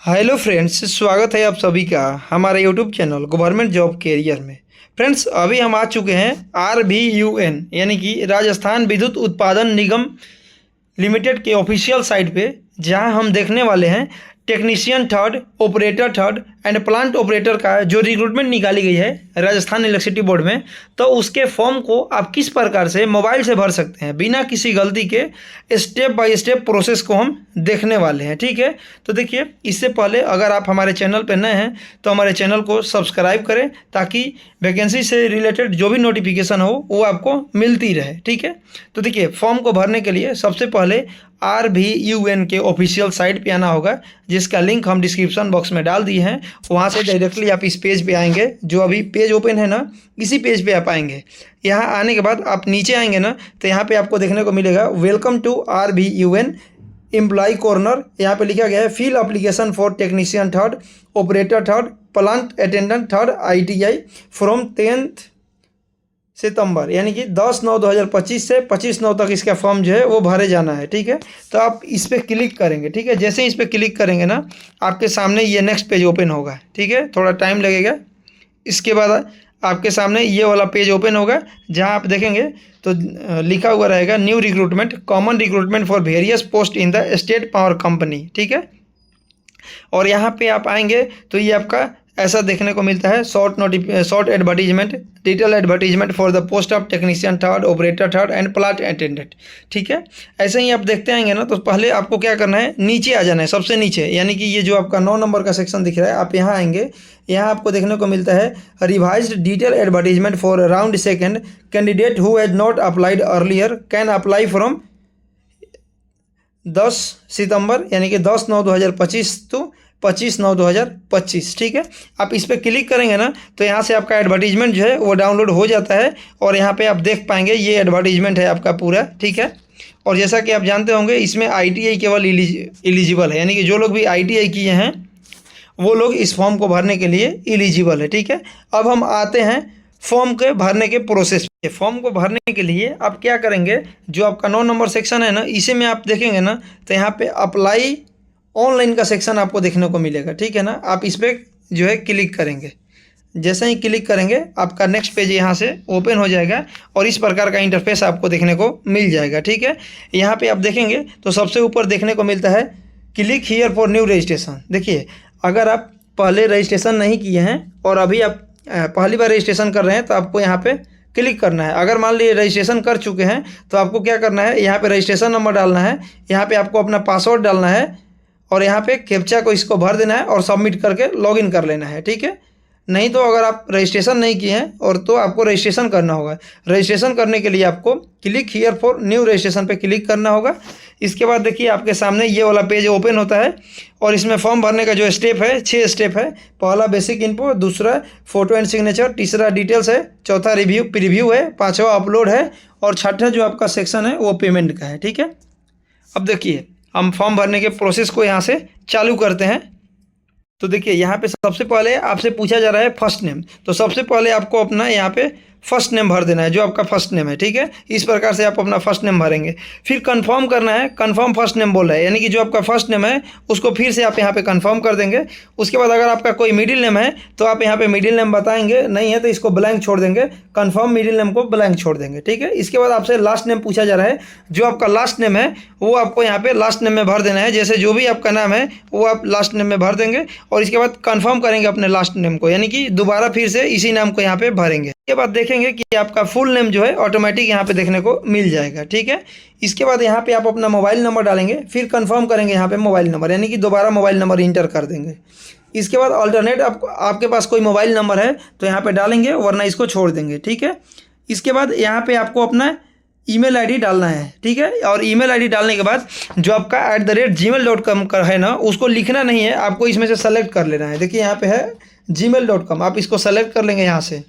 Hello friends, स्वागत है आप सभी का हमारे YouTube channel government job career में। फ्रेंड्स, अभी हम आ चुके हैं RVUN यानी कि राजस्थान विद्युत उत्पादन निगम लिमिटेड के ऑफिशियल साइट पे, जहां हम देखने वाले हैं technician third, operator third and plant operator का जो रिक्रूटमेंट निकाली गई है राजस्थान इलेक्ट्रिसिटी बोर्ड में। तो उसके फॉर्म को आप किस प्रकार से मोबाइल से भर सकते हैं बिना किसी गलती के, स्टेप बाय स्टेप प्रोसेस को हम देखने वाले हैं। ठीक है, तो देखिए, इससे पहले अगर आप हमारे चैनल पर नए हैं तो हमारे चैनल को सब्सक्राइब करें ताकि वैकेंसी से रिलेटेड जो भी नोटिफिकेशन हो वो आपको मिलती रहे। ठीक है, तो देखिए, फॉर्म को भरने के लिए सबसे पहले RVUN के ऑफिशियल साइट पे आना होगा, जिसका लिंक हम डिस्क्रिप्शन बॉक्स में डाल दिए हैं। वहाँ से डायरेक्टली आप इस पेज पे आएंगे, जो अभी पेज ओपन है ना, इसी पेज पे आप आएंगे। यहाँ आने के बाद आप नीचे आएंगे ना, तो यहाँ पे आपको देखने को मिलेगा welcome to RVUN employ corner. यहाँ पे लिखा गया है fill application for technician third, operator third, plant attendant third ITI from 10 सितंबर, यानी कि 10/9/2025 से 25/9 तक इसका फॉर्म जो है वो भरे जाना है। ठीक है, तो आप इस पर क्लिक करेंगे। ठीक है, जैसे ही इस पर क्लिक करेंगे ना, आपके सामने ये नेक्स्ट पेज ओपन होगा। ठीक है, थोड़ा टाइम लगेगा। इसके बाद आपके सामने ये वाला पेज ओपन होगा, जहां आप देखेंगे तो लिखा हुआ रहेगा new recruitment, common recruitment for various post in the state power company. ठीक है, और यहाँ पे आप आएंगे तो ये आपका ऐसा देखने को मिलता है short advertisement, detail advertisement for the post of technician third, operator third and plant attendant. ठीक है, ऐसे ही आप देखते आएंगे ना, तो पहले आपको क्या करना है, नीचे आ जाना है, सबसे नीचे, यानी कि ये जो आपका 9 नंबर का सेक्शन दिख रहा है, आप यहाँ आएंगे। यहाँ आपको देखने को मिलता है revised detail advertisement for round second, candidate who has not applied earlier can apply from 10 सितंबर, यानी कि 10/9/2025 टू 25/9/2025। ठीक है, आप इस पर क्लिक करेंगे ना, तो यहाँ से आपका एडवर्टीजमेंट जो है वो डाउनलोड हो जाता है, और यहाँ पे आप देख पाएंगे ये एडवर्टीजमेंट है आपका पूरा। ठीक है, और जैसा कि आप जानते होंगे, इसमें ITI केवल एलिजिबल है, यानी कि जो लोग भी ITI किए हैं वो लोग इस फॉर्म को भरने के लिए एलिजिबल है। ठीक है, अब हम आते हैं फॉर्म के भरने के प्रोसेस पे। फॉर्म को भरने के लिए आप क्या करेंगे, जो आपका 9 नंबर सेक्शन है ना, इसी में आप देखेंगे ना, तो यहाँ पे अप्लाई ऑनलाइन का सेक्शन आपको देखने को मिलेगा। ठीक है ना, आप इस पर जो है क्लिक करेंगे। जैसे ही क्लिक करेंगे, आपका नेक्स्ट पेज यहाँ से ओपन हो जाएगा, और इस प्रकार का इंटरफेस आपको देखने को मिल जाएगा। ठीक है, यहाँ पे आप देखेंगे तो सबसे ऊपर देखने को मिलता है click here for new registration. देखिए, अगर आप पहले रजिस्ट्रेशन नहीं किए हैं और अभी आप पहली बार रजिस्ट्रेशन कर रहे हैं, तो आपको यहाँ पे क्लिक करना है। अगर मान लीजिए रजिस्ट्रेशन कर चुके हैं, तो आपको क्या करना है, यहाँ पे रजिस्ट्रेशन नंबर डालना है, यहाँ पे आपको अपना पासवर्ड डालना है, और यहाँ पे कैप्चा को इसको भर देना है और सबमिट करके लॉगिन कर लेना है। ठीक है, नहीं तो अगर आप रजिस्ट्रेशन नहीं किए हैं और तो आपको रजिस्ट्रेशन करना होगा। रजिस्ट्रेशन करने के लिए आपको click here for new registration पे क्लिक करना होगा। इसके बाद देखिए, आपके सामने ये वाला पेज ओपन होता है, और इसमें फॉर्म भरने का जो स्टेप है 6 स्टेप है। पहला बेसिक इन्फो, दूसरा फोटो एंड सिग्नेचर, तीसरा डिटेल्स है, चौथा प्रीव्यू है, पाँचवा अपलोड है, और छठा जो आपका सेक्शन है वो पेमेंट का है। ठीक है, अब देखिए, हम फॉर्म भरने के प्रोसेस को यहाँ से चालू करते हैं। तो देखिए, यहाँ पे सबसे पहले आपसे पूछा जा रहा है फर्स्ट नेम। तो सबसे पहले आपको अपना यहाँ पे फर्स्ट नेम भर देना है, जो आपका फर्स्ट नेम है। ठीक है, इस प्रकार से आप अपना फर्स्ट नेम भरेंगे। फिर कंफर्म करना है, कंफर्म फर्स्ट नेम बोल रहा है, यानी कि जो आपका फर्स्ट नेम है उसको फिर से आप यहाँ पे कंफर्म कर देंगे। उसके बाद अगर आपका कोई मिडिल नेम है तो आप यहाँ पे मिडिल नेम बताएंगे, नहीं है तो इसको ब्लैंक छोड़ देंगे, कंफर्म मिडिल नेम को ब्लैंक छोड़ देंगे। ठीक है, इसके बाद आपसे लास्ट नेम पूछा जा रहा है, जो आपका लास्ट नेम है वो आपको यहाँ पे लास्ट नेम में भर देना है। जैसे जो भी आपका नाम है वो आप लास्ट नेम में भर देंगे, और इसके बाद कंफर्म करेंगे अपने लास्ट नेम को, यानी कि दोबारा फिर से इसी नाम को यहाँ पे भरेंगे। इसके बाद देखेंगे कि आपका फुल नेम जो है ऑटोमेटिक यहाँ पे देखने को मिल जाएगा। ठीक है, इसके बाद यहाँ पे आप अपना मोबाइल नंबर डालेंगे, फिर कंफर्म करेंगे यहाँ पे मोबाइल नंबर, यानी कि दोबारा मोबाइल नंबर इंटर कर देंगे। इसके बाद अल्टरनेट आपके पास कोई मोबाइल नंबर है तो यहाँ पे डालेंगे, वरना इसको छोड़ देंगे। ठीक है, इसके बाद यहाँ पे आपको अपना ईमेल आईडी डालना है। ठीक है, और ईमेल आईडी डालने के बाद जो आपका @gmail.com का है ना, उसको लिखना नहीं है, आपको इसमें से सेलेक्ट कर लेना है। देखिए, यहाँ पे है gmail.com, आप इसको सेलेक्ट कर लेंगे यहाँ से।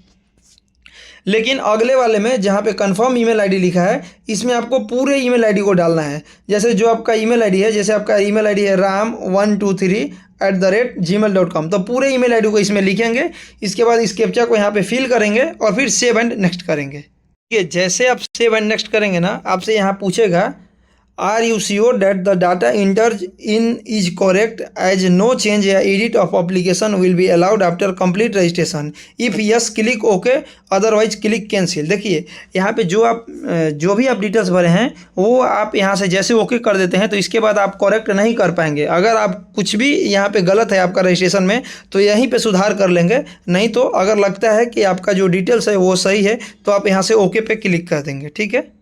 लेकिन अगले वाले में जहाँ पे कंफर्म ईमेल आईडी लिखा है, इसमें आपको पूरे ईमेल आईडी को डालना है। जैसे जो आपका ईमेल आईडी है, जैसे आपका ईमेल आईडी है ram123@gmail.com, तो पूरे ईमेल आईडी को इसमें लिखेंगे। इसके बाद इस कैप्चा को यहाँ पे फिल करेंगे, और फिर सेव एंड नेक्स्ट करेंगे। ठीक है, जैसे आप सेव एंड नेक्स्ट करेंगे ना, आपसे यहाँ पूछेगा are you sure that the data entered in is correct as no change या edit of application will be allowed after complete registration, if yes click okay otherwise click cancel. देखिए यहाँ पे जो भी आप डिटेल्स भरे हैं वो आप यहाँ से जैसे ओके कर देते हैं तो इसके बाद आप करेक्ट नहीं कर पाएंगे। अगर आप कुछ भी यहाँ पे गलत है आपका रजिस्ट्रेशन में तो यहीं पे सुधार कर लेंगे, नहीं तो अगर लगता है कि आपका जो डिटेल्स है वो सही है तो आप यहाँ से ओके पे क्लिक कर देंगे। ठीक है,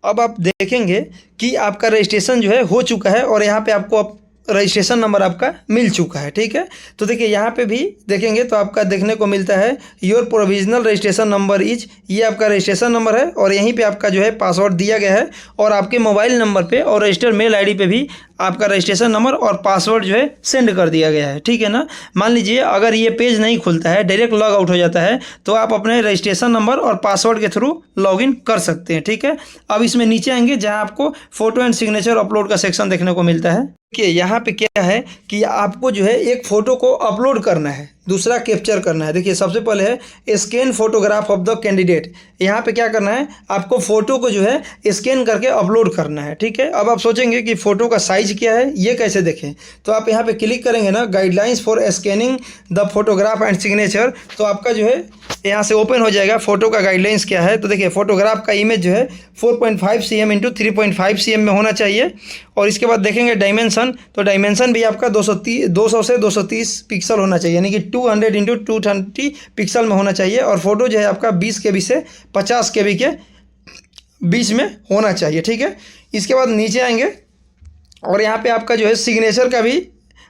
अब आप देखेंगे कि आपका रजिस्ट्रेशन जो है हो चुका है और यहाँ पे आपको रजिस्ट्रेशन नंबर आपका मिल चुका है। ठीक है, तो देखिए यहाँ पे भी देखेंगे तो आपका देखने को मिलता है your provisional registration number is, ये आपका रजिस्ट्रेशन नंबर है और यहीं पे आपका जो है पासवर्ड दिया गया है और आपके मोबाइल नंबर पे और रजिस्टर्ड मेल आईडी पे भी आपका रजिस्ट्रेशन नंबर और पासवर्ड जो है सेंड कर दिया गया है। ठीक है ना, मान लीजिए अगर ये पेज नहीं खुलता है, डायरेक्ट लॉग आउट हो जाता है, तो आप अपने रजिस्ट्रेशन नंबर और पासवर्ड के थ्रू लॉगिन कर सकते हैं। ठीक है, अब इसमें नीचे आएंगे जहां आपको फोटो एंड सिग्नेचर अपलोड का सेक्शन देखने को मिलता है। देखिए यहाँ पे क्या है कि आपको जो है एक फ़ोटो को अपलोड करना है, दूसरा कैप्चर करना है। देखिए सबसे पहले है scan photograph of the candidate, यहाँ पे क्या करना है आपको फ़ोटो को जो है स्कैन करके अपलोड करना है। ठीक है, अब आप सोचेंगे कि फ़ोटो का साइज़ क्या है, ये कैसे देखें, तो आप यहाँ पे क्लिक करेंगे ना guidelines for scanning the photograph and signature, तो आपका जो है यहाँ से ओपन हो जाएगा फ़ोटो का गाइडलाइंस क्या है। तो देखिए फोटोग्राफ का इमेज जो है 4.5 cm इंटू 3.5 cm में होना चाहिए और इसके बाद देखेंगे डायमेंशन, तो डायमेंशन भी आपका 200 से 230 पिक्सल होना चाहिए, यानी कि 200 इंटू 230 पिक्सल में होना चाहिए और फोटो जो है आपका 20 KB से 50 KB के बीच में होना चाहिए। ठीक है, इसके बाद नीचे आएंगे और यहाँ पे आपका जो है सिग्नेचर का भी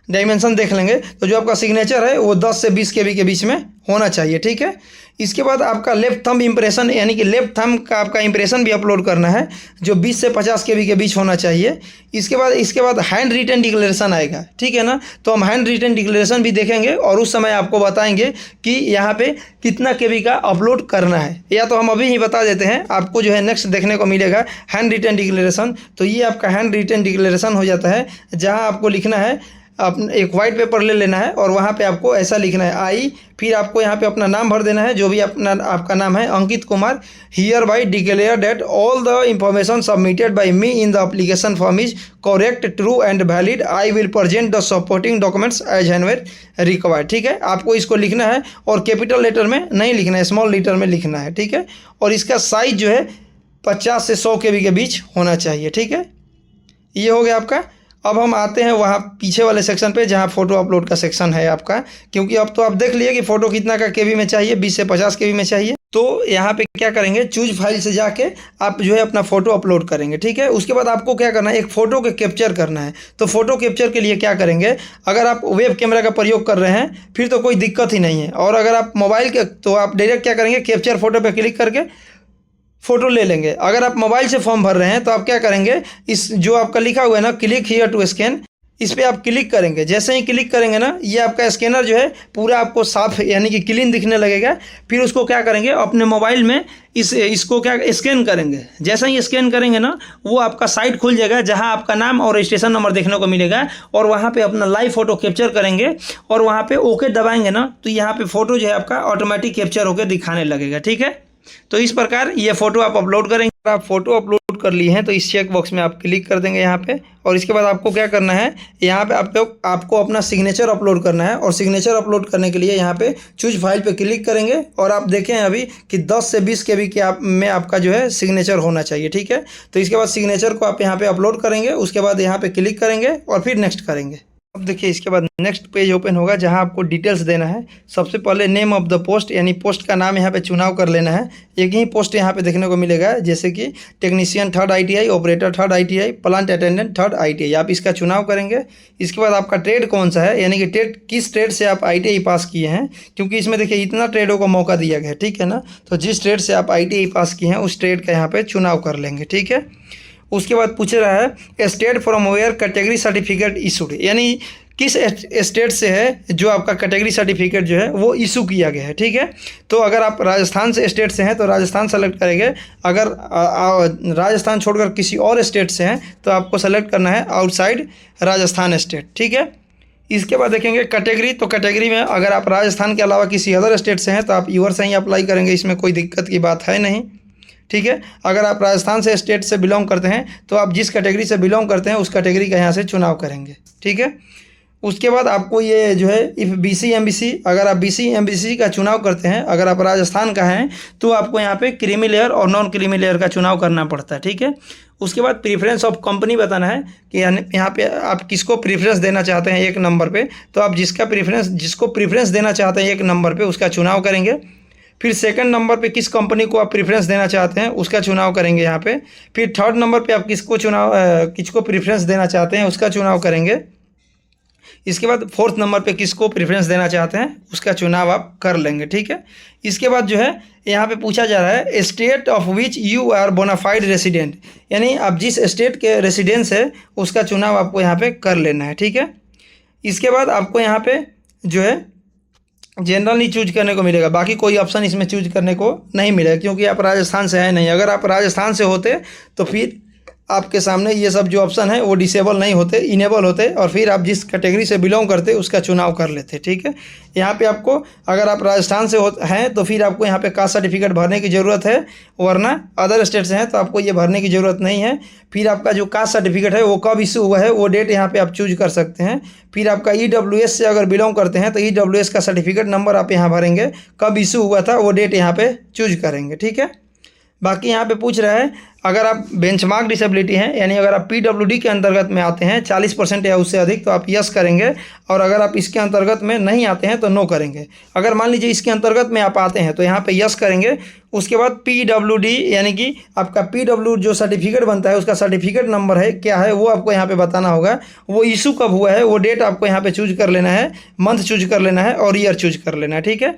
डायमेंशन देख लेंगे, तो जो आपका सिग्नेचर है वो 10 से 20 KB के बीच में होना चाहिए। ठीक है, इसके बाद आपका लेफ्ट थंब इंप्रेशन, यानी कि लेफ्ट थंब का आपका इंप्रेशन भी अपलोड करना है जो 20 से 50 KB के बीच होना चाहिए। इसके बाद हैंड रिटन डिक्लेरेशन आएगा। ठीक है ना, तो हम हैंड रिटन डिक्लेरेशन भी देखेंगे और उस समय आपको बताएंगे कि यहाँ पे कितना KB का अपलोड करना है, या तो हम अभी ही बता देते हैं, आपको जो है नेक्स्ट देखने को मिलेगा हैंड रिटन डिक्लेरेशन। तो ये आपका हैंड रिटन डिक्लेरेशन हो जाता है जहाँ आपको लिखना है, अपना एक वाइट पेपर ले लेना है और वहाँ पे आपको ऐसा लिखना है आई, फिर आपको यहाँ पे अपना नाम भर देना है, जो भी आपका नाम है, Ankit Kumar, hereby declare that all the information submitted by me in the application form is correct, true and valid, I will present the supporting documents as and where required. ठीक है, आपको इसको लिखना है और कैपिटल लेटर में नहीं लिखना है, स्मॉल लेटर में लिखना है। ठीक है, और इसका साइज जो है 50 से 100 KB के बीच होना चाहिए। ठीक है, ये हो गया आपका। अब हम आते हैं वहाँ पीछे वाले सेक्शन पे जहाँ फ़ोटो अपलोड का सेक्शन है आपका, क्योंकि अब तो आप देख लिए कि फ़ोटो कितना का KB में चाहिए, 20 से 50 KB में चाहिए। तो यहाँ पे क्या करेंगे, चूज फाइल से जाके आप जो है अपना फ़ोटो अपलोड करेंगे। ठीक है, उसके बाद आपको क्या करना है, एक फ़ोटो को कैप्चर करना है। तो फ़ोटो कैप्चर के लिए क्या करेंगे, अगर आप वेब कैमरा का प्रयोग कर रहे हैं फिर तो कोई दिक्कत ही नहीं है, और अगर आप मोबाइल के तो आप डायरेक्ट क्या करेंगे, कैप्चर फ़ोटो पर क्लिक करके फ़ोटो ले लेंगे। अगर आप मोबाइल से फॉर्म भर रहे हैं तो आप क्या करेंगे, इस जो आपका लिखा हुआ है ना क्लिक हियर टू स्कैन, इस पर आप क्लिक करेंगे। जैसे ही क्लिक करेंगे ना, ये आपका स्कैनर जो है पूरा आपको साफ यानी कि क्लीन दिखने लगेगा। फिर उसको क्या करेंगे, अपने मोबाइल में इसको क्या स्कैन करेंगे। जैसे ही स्कैन करेंगे ना, वो आपका साइट खुल जाएगा जहां आपका नाम और रजिस्ट्रेशन नंबर देखने को मिलेगा, और वहां पे अपना लाइव फ़ोटो कैप्चर करेंगे और वहां पे ओके दबाएंगे ना, तो यहाँ पे फ़ोटो जो है आपका ऑटोमेटिक कैप्चर होकर दिखाने लगेगा। ठीक है, तो इस प्रकार ये फ़ोटो आप अपलोड करेंगे। आप फ़ोटो अपलोड कर लिए हैं तो इस चेक बॉक्स में आप क्लिक कर देंगे यहाँ पे, और इसके बाद आपको क्या करना है, यहाँ पे आपको अपना सिग्नेचर अपलोड करना है, और सिग्नेचर अपलोड करने के लिए यहाँ पे चूज फाइल पे क्लिक करेंगे और आप देखें अभी कि 10 से 20 KB के में आपका जो है सिग्नेचर होना चाहिए। ठीक है, तो इसके बाद सिग्नेचर को आप यहाँ पे अपलोड करेंगे, उसके बाद यहाँ पे क्लिक करेंगे और फिर नेक्स्ट करेंगे। अब देखिए इसके बाद नेक्स्ट पेज ओपन होगा जहां आपको डिटेल्स देना है। सबसे पहले नेम ऑफ द पोस्ट, यानी पोस्ट का नाम यहां पे चुनाव कर लेना है। एक ही पोस्ट यहां पे देखने को मिलेगा, जैसे कि technician 3rd ITI, operator 3rd ITI, plant attendant 3rd ITI, आप इसका चुनाव करेंगे। इसके बाद आपका ट्रेड कौन सा है, यानी कि किस ट्रेड से आप ITI पास किए हैं, क्योंकि इसमें देखिए इतना ट्रेडों को मौका दिया गया है। ठीक है ना, तो जिस ट्रेड से आप ITI पास किए हैं उस ट्रेड का यहाँ पर चुनाव कर लेंगे। ठीक है, उसके बाद पूछ रहा है state from where category certificate issued, यानी किस स्टेट से है जो आपका कैटेगरी सर्टिफिकेट जो है वो इशू किया गया है। ठीक है, तो अगर आप राजस्थान से स्टेट से हैं तो राजस्थान सेलेक्ट करेंगे, अगर राजस्थान छोड़कर किसी और स्टेट से हैं तो आपको सेलेक्ट करना है आउटसाइड राजस्थान स्टेट। ठीक है, इसके बाद देखेंगे कैटेगरी, तो कैटेगरी में अगर आप राजस्थान के अलावा किसी अदर स्टेट से हैं तो आप यूर से ही अप्लाई करेंगे, इसमें कोई दिक्कत की बात है नहीं। ठीक है। अगर आप राजस्थान से स्टेट से बिलोंग करते हैं तो आप जिस कैटेगरी से बिलोंग करते हैं उस कैटेगरी का यहाँ से चुनाव करेंगे, ठीक है। उसके बाद आपको ये जो है इफ़ BC MBC, अगर आप BC MBC का चुनाव करते हैं, अगर आप राजस्थान का हैं तो आपको यहाँ पे क्रीमी लेयर और नॉन क्रीमी लेयर का चुनाव करना पड़ता है, ठीक है। उसके बाद प्रीफरेंस ऑफ कंपनी बताना है कि यहाँ पे आप किसको प्रीफरेंस देना चाहते हैं 1 नंबर पे, तो आप जिसको प्रीफरेंस देना चाहते हैं 1 नंबर पे उसका चुनाव करेंगे। फिर सेकंड नंबर पे किस कंपनी को आप प्रीफरेंस देना चाहते हैं उसका चुनाव करेंगे यहाँ पे। फिर थर्ड नंबर पे आप किसको प्रीफरेंस देना चाहते हैं उसका चुनाव करेंगे। इसके बाद फोर्थ नंबर पे किसको प्रेफरेंस देना चाहते हैं उसका चुनाव आप कर लेंगे, ठीक है। इसके बाद जो है यहाँ पे पूछा जा रहा है state of which you are bona fide resident, यानी आप जिस स्टेट के रेसिडेंस है उसका चुनाव आपको यहाँ पे कर लेना है, ठीक है। इसके बाद आपको यहाँ पे जो है जनरल नहीं चूज करने को मिलेगा, बाकी कोई ऑप्शन इसमें चूज करने को नहीं मिलेगा क्योंकि आप राजस्थान से हैं नहीं। अगर आप राजस्थान से होते तो फिर आपके सामने ये सब जो ऑप्शन है वो डिसेबल नहीं होते, इनेबल होते और फिर आप जिस कैटेगरी से बिलोंग करते उसका चुनाव कर लेते, ठीक है। यहाँ पे आपको अगर आप राजस्थान से हैं तो फिर आपको यहाँ पे कास्ट सर्टिफिकेट भरने की ज़रूरत है, वरना अदर स्टेट से हैं तो आपको ये भरने की ज़रूरत नहीं है। फिर आपका जो कास्ट सर्टिफिकेट है वो कब इशू हुआ है वो डेट यहाँ पे आप चूज कर सकते हैं। फिर आपका EWS से अगर बिलोंग करते हैं तो EWS का सर्टिफिकेट नंबर आप यहाँ भरेंगे, कब इशू हुआ था वो डेट यहाँ पे चूज करेंगे, ठीक है। बाकी यहाँ पे पूछ रहा है अगर आप बेंचमार्क डिसेबिलिटी हैं, यानी अगर आप PWD के अंतर्गत में आते हैं 40% या उससे अधिक तो आप यस करेंगे, और अगर आप इसके अंतर्गत में नहीं आते हैं तो नो करेंगे। अगर मान लीजिए इसके अंतर्गत में आप आते हैं तो यहाँ पे यस करेंगे। उसके बाद PWD यानी कि आपका PW जो सर्टिफिकेट बनता है उसका सर्टिफिकेट नंबर है क्या है वो आपको यहाँ पे बताना होगा, वो इशू कब हुआ है वो डेट आपको यहाँ पे चूज कर लेना है, मंथ चूज कर लेना है और ईयर चूज कर लेना है, ठीक है।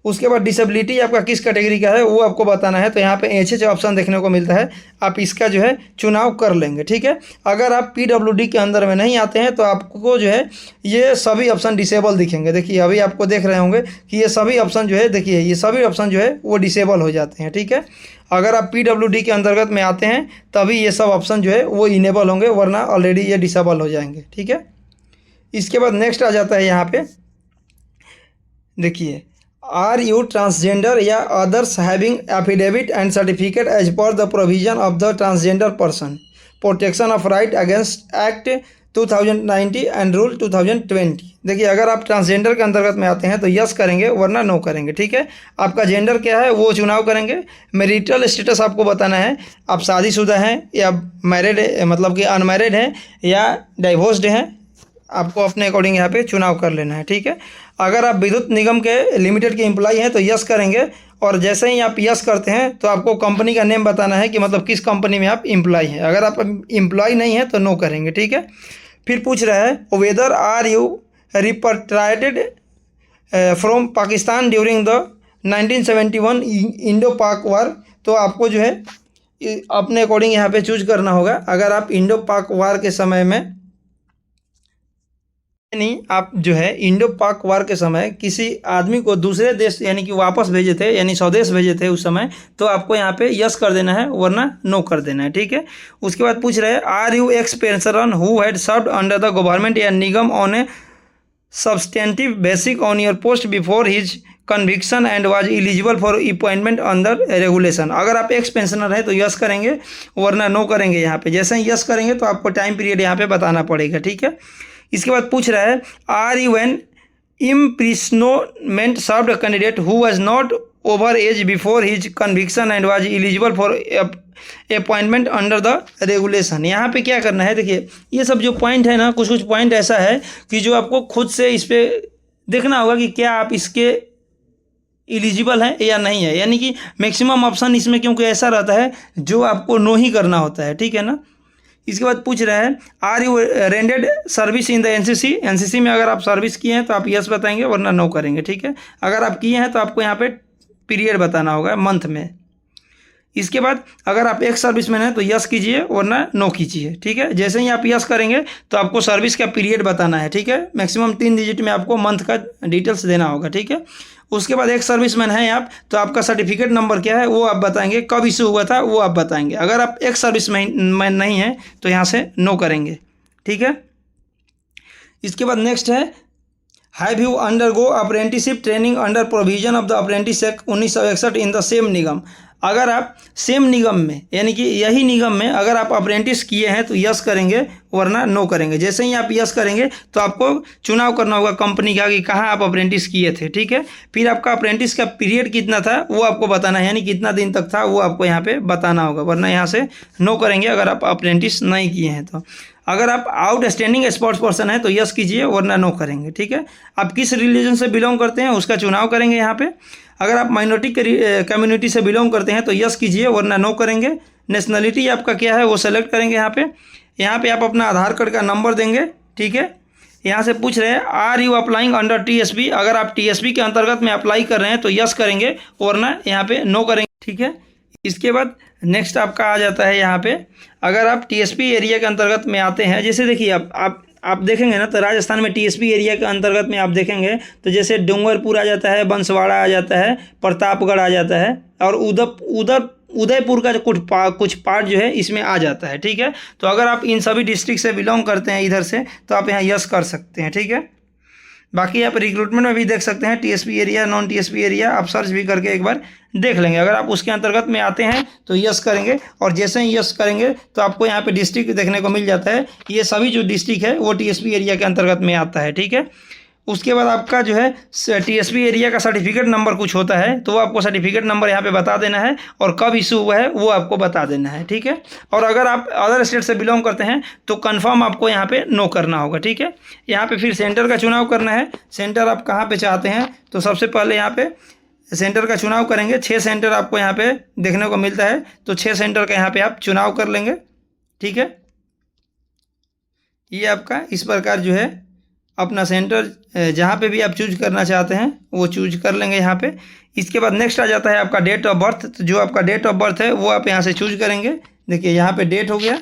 उसके बाद डिसेबिलिटी आपका किस कैटेगरी का है वो आपको बताना है, तो यहाँ पे HH ऑप्शन देखने को मिलता है, आप इसका जो है चुनाव कर लेंगे, ठीक है। अगर आप PWD के अंदर में नहीं आते हैं तो आपको जो है ये सभी ऑप्शन डिसेबल दिखेंगे। देखिए अभी आपको देख रहे होंगे कि ये सभी ऑप्शन जो है, देखिए ये सभी ऑप्शन जो है वो डिसेबल हो जाते हैं, ठीक है। अगर आप PWD के अंतर्गत में आते हैं तभी ये सब ऑप्शन जो है वो इनेबल होंगे, वरना ऑलरेडी ये डिसेबल हो जाएंगे, ठीक है। इसके बाद नेक्स्ट आ जाता है यहाँ पे, देखिए आर यू ट्रांसजेंडर या others having affidavit and certificate as per the provision of the transgender person protection of right against act 2090 and rule 2020। देखिए अगर आप ट्रांसजेंडर के अंतर्गत में आते हैं तो यस करेंगे वरना नो करेंगे, ठीक है। आपका जेंडर क्या है वो चुनाव करेंगे। मैरिटल स्टेटस आपको बताना है, आप शादीशुदा हैं या मैरिड मतलब कि अनमैरिड हैं या डाइवोर्स्ड हैं, आपको अपने अकॉर्डिंग यहाँ पे चुनाव कर लेना है, ठीक है। अगर आप विद्युत निगम के लिमिटेड के एम्प्लॉई हैं तो यस करेंगे, और जैसे ही आप यस करते हैं तो आपको कंपनी का नेम बताना है कि मतलब किस कंपनी में आप एम्प्लॉई हैं। अगर आप एम्प्लॉय नहीं हैं तो नो करेंगे, ठीक है। फिर पूछ रहा है whether are you repatriated from Pakistan during the 1971 Indo Pak war, तो आपको जो है अपने अकॉर्डिंग यहाँ पे चूज करना होगा। अगर आप इंडो पाक वार के समय में नहीं, आप जो है इंडो पाक वार के समय किसी आदमी को दूसरे देश यानी कि वापस भेजे थे, यानी स्वदेश भेजे थे उस समय, तो आपको यहाँ पे यस कर देना है वरना नो कर देना है, ठीक है। उसके बाद पूछ रहे हैं are you ex pensioner who had served under the government या nigam on a substantive basic on your post before his conviction and was eligible for appointment under regulation. अगर आप एक्स पेंशनर है तो यस करेंगे वरना नो करेंगे। यहाँ पे जैसे ही यस करेंगे तो आपको टाइम पीरियड यहाँ पे बताना पड़ेगा, ठीक है। इसके बाद पूछ रहा है are you an imprisonment served candidate who was not over age before his conviction and was eligible for appointment under the regulation. यहाँ पे क्या करना है, देखिए ये सब जो पॉइंट है ना, कुछ पॉइंट ऐसा है कि जो आपको खुद से इस पर देखना होगा कि क्या आप इसके एलिजिबल हैं या नहीं है, यानी कि मैक्सिमम ऑप्शन इसमें क्योंकि ऐसा रहता है जो आपको नो ही करना होता है, ठीक है ना। इसके बाद पूछ रहा है are you rendered service in the NCC में अगर आप सर्विस किए हैं तो आप यस बताएंगे वरना नो करेंगे, ठीक है। अगर आप किए हैं तो आपको यहाँ पे पीरियड बताना होगा मंथ में। इसके बाद अगर आप एक्स सर्विस मैन हैं तो यस कीजिए वरना नो कीजिए, ठीक है। जैसे ही आप यस करेंगे तो आपको सर्विस का पीरियड बताना है, ठीक है। मैक्सिमम 3 डिजिट में आपको मंथ का डिटेल्स देना होगा, ठीक है। उसके बाद एक सर्विसमैन हैं आप तो आपका सर्टिफिकेट नंबर क्या है वो आप बताएंगे, कब इशू हुआ था वो आप बताएंगे। अगर आप एक सर्विसमैन नहीं हैं तो यहाँ से नो करेंगे, ठीक है। इसके बाद नेक्स्ट है have you undergo apprenticeship training under provision of the apprentice act 1961 in the same nigam. अगर आप सेम निगम में यानी कि यही निगम में अगर आप अप्रेंटिस किए हैं तो यस करेंगे, वरना नो करेंगे। जैसे ही आप यस करेंगे तो आपको चुनाव करना होगा कंपनी का कि कहाँ आप अप्रेंटिस किए थे, ठीक है। फिर आपका अप्रेंटिस का पीरियड कितना था वो आपको बताना है, यानी कितना दिन तक था वो आपको यहाँ पे बताना होगा, वरना यहाँ से नो करेंगे अगर आप अप्रेंटिस नहीं किए हैं तो। अगर आप आउटस्टैंडिंग स्पोर्ट्स पर्सन है तो यस कीजिए, वरना नो करेंगे, ठीक है। आप किस रिलीजन से बिलोंग करते हैं उसका चुनाव करेंगे यहाँ पे। अगर आप माइनॉरिटी कम्युनिटी से बिलोंग करते हैं तो यस कीजिए, वरना नो करेंगे। नेशनलिटी आपका क्या है वो सेलेक्ट करेंगे यहाँ पे। यहाँ पे आप अपना आधार कार्ड का नंबर देंगे, ठीक है। यहाँ से पूछ रहे हैं are you applying under TSP, अगर आप टीएसपी के अंतर्गत में अप्लाई कर रहे हैं तो यस करेंगे, वरना यहाँ पे नो करेंगे, ठीक है। इसके बाद नेक्स्ट आपका आ जाता है यहाँ पे, अगर आप टीएसपी एरिया के अंतर्गत में आते हैं, जैसे देखिए आप देखेंगे ना तो राजस्थान में टीएसपी एरिया के अंतर्गत में आप देखेंगे तो जैसे डूंगरपुर आ जाता है, बंसवाड़ा आ जाता है, प्रतापगढ़ आ जाता है, और उदयपुर का जो कुछ पार्ट जो है इसमें आ जाता है, ठीक है। तो अगर आप इन सभी डिस्ट्रिक्ट से बिलोंग करते हैं इधर से तो आप यहाँ यस कर सकते हैं, ठीक है। बाकी आप रिक्रूटमेंट में भी देख सकते हैं TSP area, non TSP area, आप सर्च भी करके एक बार देख लेंगे। अगर आप उसके अंतर्गत में आते हैं तो यस करेंगे, और जैसे ही यस करेंगे तो आपको यहाँ पे डिस्ट्रिक्ट देखने को मिल जाता है। ये सभी जो डिस्ट्रिक्ट है वो टीएसपी एरिया के अंतर्गत में आता है, ठीक है। उसके बाद आपका जो है टीएसपी एरिया का सर्टिफिकेट नंबर कुछ होता है तो वो आपको सर्टिफिकेट नंबर यहाँ पे बता देना है, और कब इशू हुआ है वो आपको बता देना है, ठीक है। और अगर आप अदर स्टेट से बिलोंग करते हैं तो कंफर्म आपको यहाँ पे नो करना होगा, ठीक है। यहाँ पे फिर सेंटर का चुनाव करना है। सेंटर आप कहाँ पे चाहते हैं तो सबसे पहले यहाँ पे सेंटर का चुनाव करेंगे। 6 सेंटर आपको यहाँ पे देखने को मिलता है, तो 6 सेंटर का यहाँ पे आप चुनाव कर लेंगे, ठीक है। ये आपका इस प्रकार जो है अपना सेंटर जहाँ पे भी आप चूज करना चाहते हैं वो चूज कर लेंगे यहाँ पे। इसके बाद नेक्स्ट आ जाता है आपका डेट ऑफ बर्थ। तो जो आपका डेट ऑफ बर्थ है वो आप यहाँ से चूज करेंगे। देखिए यहाँ पे डेट हो गया,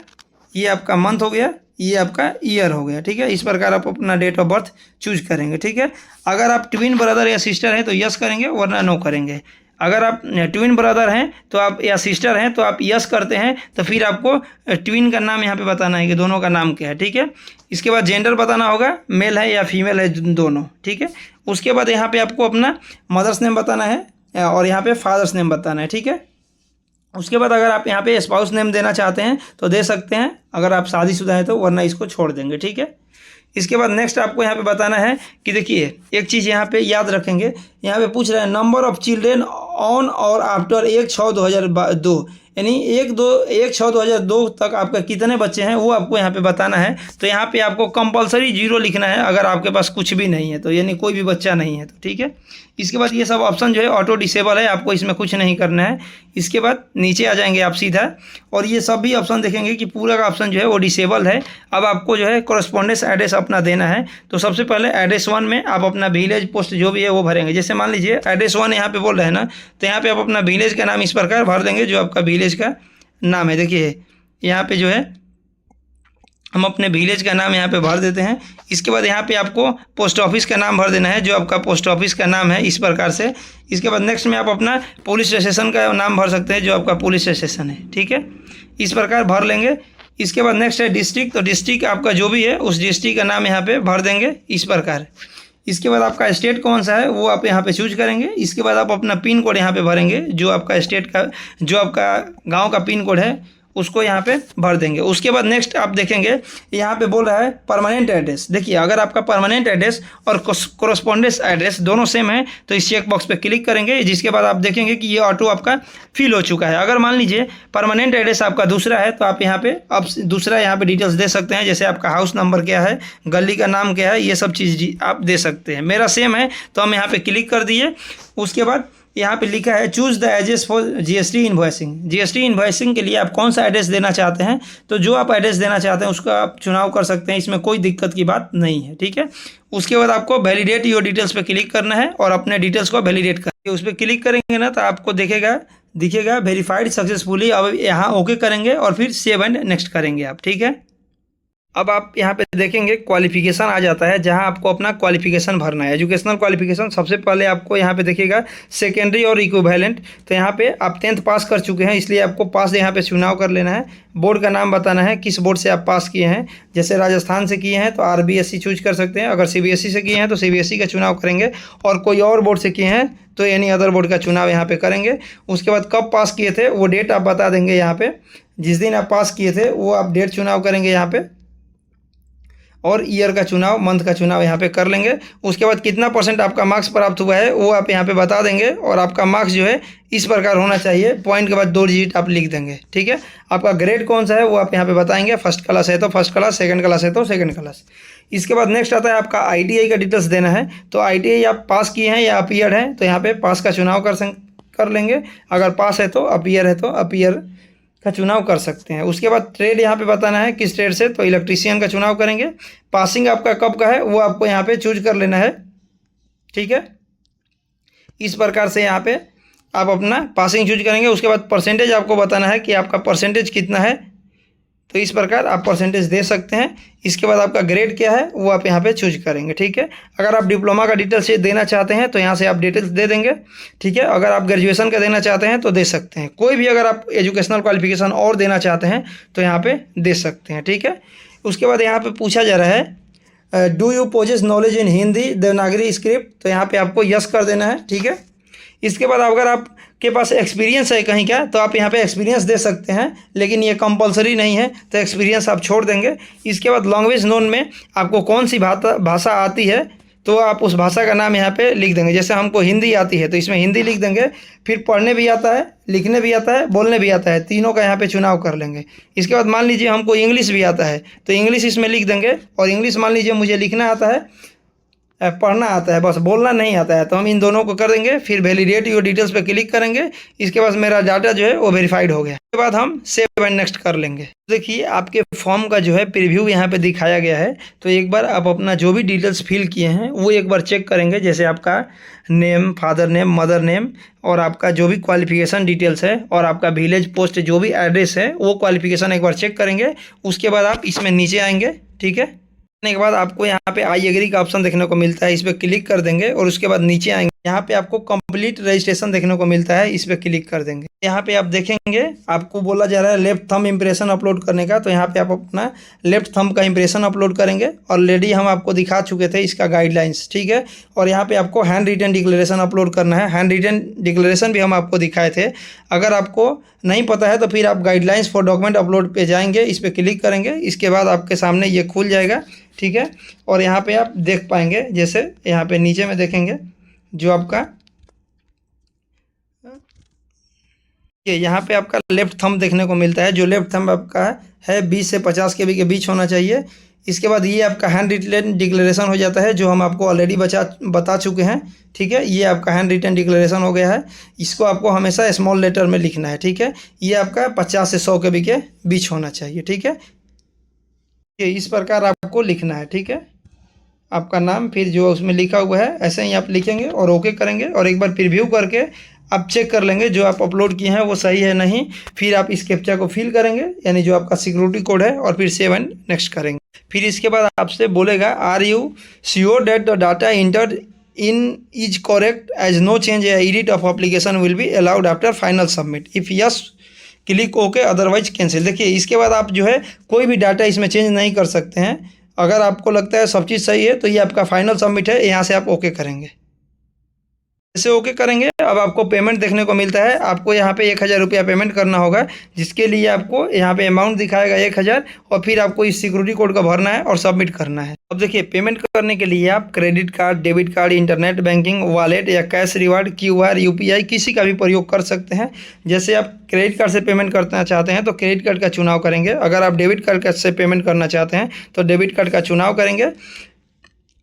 ये आपका मंथ हो गया, ये आपका ईयर हो गया, ठीक है। इस प्रकार आप अपना डेट ऑफ बर्थ चूज करेंगे, ठीक है। अगर आप ट्विन ब्रदर या सिस्टर हैं तो यस करेंगे, वरना नो करेंगे। अगर आप ट्विन ब्रदर हैं तो आप या सिस्टर हैं तो आप यस करते हैं, तो फिर आपको ट्विन का नाम यहाँ पे बताना है कि दोनों का नाम क्या है, ठीक है। इसके बाद जेंडर बताना होगा, मेल है या फीमेल है दोनों, ठीक है। उसके बाद यहाँ पे आपको अपना मदर्स नेम बताना है और यहाँ पे फादर्स नेम बताना है, ठीक है। उसके बाद अगर आप यहाँ पे स्पाउस नेम देना चाहते हैं तो दे सकते हैं, अगर आप शादीशुदा हैं तो, वरना इसको छोड़ देंगे, ठीक है। इसके बाद नेक्स्ट आपको यहाँ पे बताना है कि देखिए एक चीज़ यहाँ पे याद रखेंगे, यहाँ पे पूछ रहे हैं नंबर ऑफ चिल्ड्रेन ऑन और आफ्टर 1/6/2002, यानी 1/6/2002 तक आपका कितने बच्चे हैं वो आपको यहाँ पे बताना है। तो यहाँ पे आपको कंपलसरी 0 लिखना है अगर आपके पास कुछ भी नहीं है तो, यानी कोई भी बच्चा नहीं है तो, ठीक है। इसके बाद ये सब ऑप्शन जो है ऑटो डिसेबल है, आपको इसमें कुछ नहीं करना है। इसके बाद नीचे आ जाएंगे आप सीधा, और ये सब भी ऑप्शन देखेंगे कि पूरा का ऑप्शन जो है वो डिसेबल है। अब आपको जो है कॉरेस्पॉन्डेंस एड्रेस अपना देना है। तो सबसे पहले एड्रेस 1 में आप अपना विलेज पोस्ट जो भी है वो भरेंगे। जैसे मान लीजिए एड्रेस 1 यहाँ पे बोल रहे हैं ना, तो यहाँ पे आप अपना विलेज का नाम इस प्रकार भर देंगे जो आपका विलेज का नाम है। देखिए यहाँ पे जो है हम अपने विलेज का नाम यहाँ पे भर देते हैं। इसके बाद यहाँ पे आपको पोस्ट ऑफिस का नाम भर देना है जो आपका पोस्ट ऑफिस का नाम है, इस प्रकार से। इसके बाद नेक्स्ट में आप अपना पुलिस स्टेशन का नाम भर सकते हैं जो आपका पुलिस स्टेशन है, ठीक है। इस प्रकार भर लेंगे। इसके बाद नेक्स्ट है डिस्ट्रिक्ट, तो डिस्ट्रिक्ट आपका जो भी है उस डिस्ट्रिक्ट का नाम यहाँ पे भर देंगे इस प्रकार। इसके बाद आपका स्टेट कौन सा है वो आप यहाँ पे चूज करेंगे। इसके बाद आप अपना पिन कोड यहाँ पे भरेंगे, जो आपका स्टेट का, जो आपका गांव का पिन कोड है उसको यहाँ पे भर देंगे। उसके बाद नेक्स्ट आप देखेंगे यहाँ पे बोल रहा है परमानेंट एड्रेस। देखिए अगर आपका परमानेंट एड्रेस और कॉरेस्पॉन्डेंस एड्रेस दोनों सेम है तो इस चेक बॉक्स पे क्लिक करेंगे, जिसके बाद आप देखेंगे कि ये ऑटो आपका फिल हो चुका है। अगर मान लीजिए परमानेंट एड्रेस आपका दूसरा है तो आप यहाँ पे अब दूसरा यहाँ पे डिटेल्स दे सकते हैं, जैसे आपका हाउस नंबर क्या है, गली का नाम क्या है, ये सब चीज़ आप दे सकते हैं। मेरा सेम है तो हम यहाँ पे क्लिक कर दिए। उसके बाद यहाँ पे लिखा है choose the address for GST invoicing. GST invoicing के लिए आप कौन सा एड्रेस देना चाहते हैं, तो जो आप एड्रेस देना चाहते हैं उसका आप चुनाव कर सकते हैं, इसमें कोई दिक्कत की बात नहीं है, ठीक है। उसके बाद आपको वैलिडेट योर डिटेल्स पे क्लिक करना है और अपने डिटेल्स को वैलिडेट करना है। उस पर क्लिक करेंगे ना तो आपको दिखेगा वेरीफाइड सक्सेसफुली। अब यहाँ ओके करेंगे और फिर सेव एंड नेक्स्ट करेंगे आप, ठीक है। अब आप यहाँ पे देखेंगे क्वालिफिकेशन आ जाता है, जहाँ आपको अपना क्वालिफिकेशन भरना है। एजुकेशनल क्वालिफिकेशन सबसे पहले आपको यहाँ पे देखिएगा सेकेंडरी और इक्विवेलेंट। तो यहाँ पे आप 10th पास कर चुके हैं, इसलिए आपको पास यहाँ पे चुनाव कर लेना है। बोर्ड का नाम बताना है, किस बोर्ड से आप पास किए हैं। जैसे राजस्थान से किए हैं तो RBSE चूज कर सकते हैं, अगर CBSE से किए हैं तो CBSE का चुनाव करेंगे, और कोई और बोर्ड से किए हैं तो एनी अदर बोर्ड का चुनाव यहाँ पे करेंगे। उसके बाद कब पास किए थे वो डेट आप बता देंगे यहाँ पे, जिस दिन आप पास किए थे वो आप डेट चुनाव करेंगे यहाँ पे, और ईयर का चुनाव, मंथ का चुनाव यहाँ पे कर लेंगे। उसके बाद कितना % आपका मार्क्स प्राप्त हुआ है वो आप यहाँ पे बता देंगे, और आपका मार्क्स जो है इस प्रकार होना चाहिए, पॉइंट के बाद 2 डिजिट आप लिख देंगे, ठीक है। आपका ग्रेड कौन सा है वो आप यहाँ पे बताएंगे, फर्स्ट क्लास है तो फर्स्ट क्लास, सेकंड क्लास है तो सेकंड क्लास। इसके बाद नेक्स्ट आता है आपका ITI का डिटेल्स देना है। तो ITI आप पास किए हैं या अपीयर हैं, तो यहाँ पे पास का चुनाव कर लेंगे। अगर पास है तो अपीयर है तो अपीयर का चुनाव कर सकते हैं। उसके बाद ट्रेड यहाँ पे बताना है, किस ट्रेड से, तो इलेक्ट्रीशियन का चुनाव करेंगे। पासिंग आपका कब का है वो आपको यहाँ पे चूज कर लेना है, ठीक है। इस प्रकार से यहाँ पे आप अपना पासिंग चूज करेंगे। उसके बाद परसेंटेज आपको बताना है कि आपका परसेंटेज कितना है, तो इस प्रकार आप परसेंटेज दे सकते हैं। इसके बाद आपका ग्रेड क्या है वो आप यहाँ पे चूज करेंगे, ठीक है। अगर आप डिप्लोमा का डिटेल्स देना चाहते हैं तो यहाँ से आप डिटेल्स दे देंगे, ठीक है। अगर आप ग्रेजुएशन का देना चाहते हैं तो दे सकते हैं, कोई भी अगर आप एजुकेशनल क्वालिफिकेशन और देना चाहते हैं तो यहाँ पे दे सकते हैं, ठीक है। उसके बाद यहाँ पे पूछा जा रहा है do you possess knowledge in Hindi Devanagari script, तो यहाँ पे आपको यस कर देना है, ठीक है। इसके बाद अगर आपके पास एक्सपीरियंस है कहीं का तो आप यहाँ पे एक्सपीरियंस दे सकते हैं, लेकिन ये कंपलसरी नहीं है, तो एक्सपीरियंस आप छोड़ देंगे। इसके बाद लैंग्वेज नोन में आपको कौन सी भाषा आती है तो आप उस भाषा का नाम यहाँ पे लिख देंगे। जैसे हमको हिंदी आती है तो इसमें हिंदी लिख देंगे, फिर पढ़ने भी आता है, लिखने भी आता है, बोलने भी आता है, तीनों का यहाँ पे चुनाव कर लेंगे। इसके बाद मान लीजिए हमको इंग्लिश भी आता है तो इंग्लिश इसमें लिख देंगे, और इंग्लिश मान लीजिए मुझे लिखना आता है, पढ़ना आता है, बस बोलना नहीं आता है, तो हम इन दोनों को कर देंगे। फिर वैलिडेट योर डिटेल्स पे क्लिक करेंगे। इसके बाद मेरा डाटा जो है वो वेरीफाइड हो गया। इसके बाद हम सेव एंड नेक्स्ट कर लेंगे। देखिए आपके फॉर्म का जो है प्रीव्यू यहाँ पे दिखाया गया है। तो एक बार आप अपना जो भी डिटेल्स फिल किए हैं वो एक बार चेक करेंगे, जैसे आपका name, father name, mother name, और आपका जो भी क्वालिफिकेशन डिटेल्स है, और आपका विलेज पोस्ट जो भी एड्रेस है वो क्वालिफिकेशन एक बार चेक करेंगे। उसके बाद आप इसमें नीचे आएंगे, ठीक है। के बाद आपको यहाँ पे आई एग्री का ऑप्शन देखने को मिलता है, इस पर क्लिक कर देंगे, और उसके बाद नीचे आएंगे, यहाँ पे आपको कंप्लीट रजिस्ट्रेशन देखने को मिलता है, इस पर क्लिक कर देंगे। यहाँ पे आप देखेंगे आपको बोला जा रहा है लेफ्ट थंब इंप्रेशन अपलोड करने का, तो यहाँ पे आप अपना लेफ्ट थंब का इंप्रेशन अपलोड करेंगे। ऑलरेडी हम आपको दिखा चुके थे इसका गाइडलाइंस, ठीक है। और यहाँ पे आपको हैंड रिटन डिक्लेरेशन अपलोड करना है। हैंड रिटन डिक्लेरेशन भी हम आपको दिखाए थे। अगर आपको नहीं पता है तो फिर आप गाइडलाइंस फॉर डॉक्यूमेंट अपलोड पे जाएंगे, इस पर क्लिक करेंगे। इसके बाद आपके सामने ये खुल जाएगा, ठीक है। और यहाँ पे आप देख पाएंगे, जैसे यहाँ पे नीचे में देखेंगे जो आपका यहाँ पे आपका लेफ्ट थंब देखने को मिलता है। जो लेफ्ट थंब आपका है 20 से 50 KB के बीच होना चाहिए। इसके बाद ये आपका हैंड रिटन डिक्लेरेशन हो जाता है, जो हम आपको ऑलरेडी बता चुके हैं, ठीक है। ये आपका हैंड रिटन डिक्लेरेशन हो गया है। इसको आपको हमेशा स्मॉल लेटर में लिखना है, ठीक है। ये आपका 50 से 100 KB के बीच होना चाहिए, ठीक है। ये इस प्रकार आपको लिखना है, ठीक है। आपका नाम, फिर जो उसमें लिखा हुआ है ऐसे ही आप लिखेंगे और ओके करेंगे, और एक बार प्रीव्यू करके आप चेक कर लेंगे जो आप अपलोड किए हैं वो सही है नहीं। फिर आप इस कैप्चा को फिल करेंगे, यानी जो आपका सिक्योरिटी कोड है, और फिर सेव एंड नेक्स्ट करेंगे। फिर इसके बाद आपसे बोलेगा are you sure that the data entered in is correct as no change या edit of application will be allowed after final submit, if yes click okay otherwise cancel. देखिए इसके बाद आप जो है कोई भी डाटा इसमें चेंज नहीं कर सकते हैं। अगर आपको लगता है सब चीज़ सही है तो ये आपका फाइनल सबमिट है, यहाँ से आप ओके करेंगे। जैसे ओके करेंगे अब आपको पेमेंट देखने को मिलता है। आपको यहाँ पे 1000 रुपया पेमेंट करना होगा, जिसके लिए आपको यहाँ पे अमाउंट दिखाएगा 1000, और फिर आपको इस सिक्योरिटी कोड का भरना है और सबमिट करना है। अब देखिए पेमेंट करने के लिए आप credit card, debit card, internet banking, wallet या कैश रिवार्ड, QR, UPI किसी का भी प्रयोग कर सकते हैं। जैसे आप क्रेडिट कार्ड से पेमेंट करना चाहते हैं तो क्रेडिट कार्ड का चुनाव करेंगे। अगर आप डेबिट कार्ड से पेमेंट करना चाहते हैं तो डेबिट कार्ड का चुनाव करेंगे।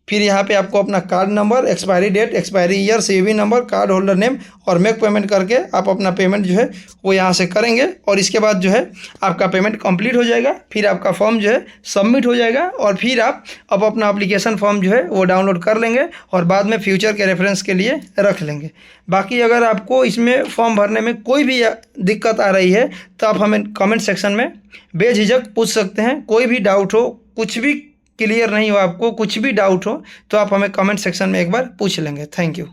फिर यहाँ पे आपको अपना card number, expiry date, expiry year, CVV number, card holder name और मेक पेमेंट करके आप अपना पेमेंट जो है वो यहाँ से करेंगे, और इसके बाद जो है आपका पेमेंट कंप्लीट हो जाएगा। फिर आपका फॉर्म जो है सबमिट हो जाएगा, और फिर आप अब अपना एप्लीकेशन फॉर्म जो है वो डाउनलोड कर लेंगे और बाद में फ्यूचर के रेफरेंस के लिए रख लेंगे। बाकी अगर आपको इसमें फॉर्म भरने में कोई भी दिक्कत आ रही है तो आप हमें कमेंट सेक्शन में बेझिझक पूछ सकते हैं। कोई भी डाउट हो, कुछ भी क्लियर नहीं हो, आपको कुछ भी डाउट हो तो आप हमें कमेंट सेक्शन में एक बार पूछ लेंगे। Thank you.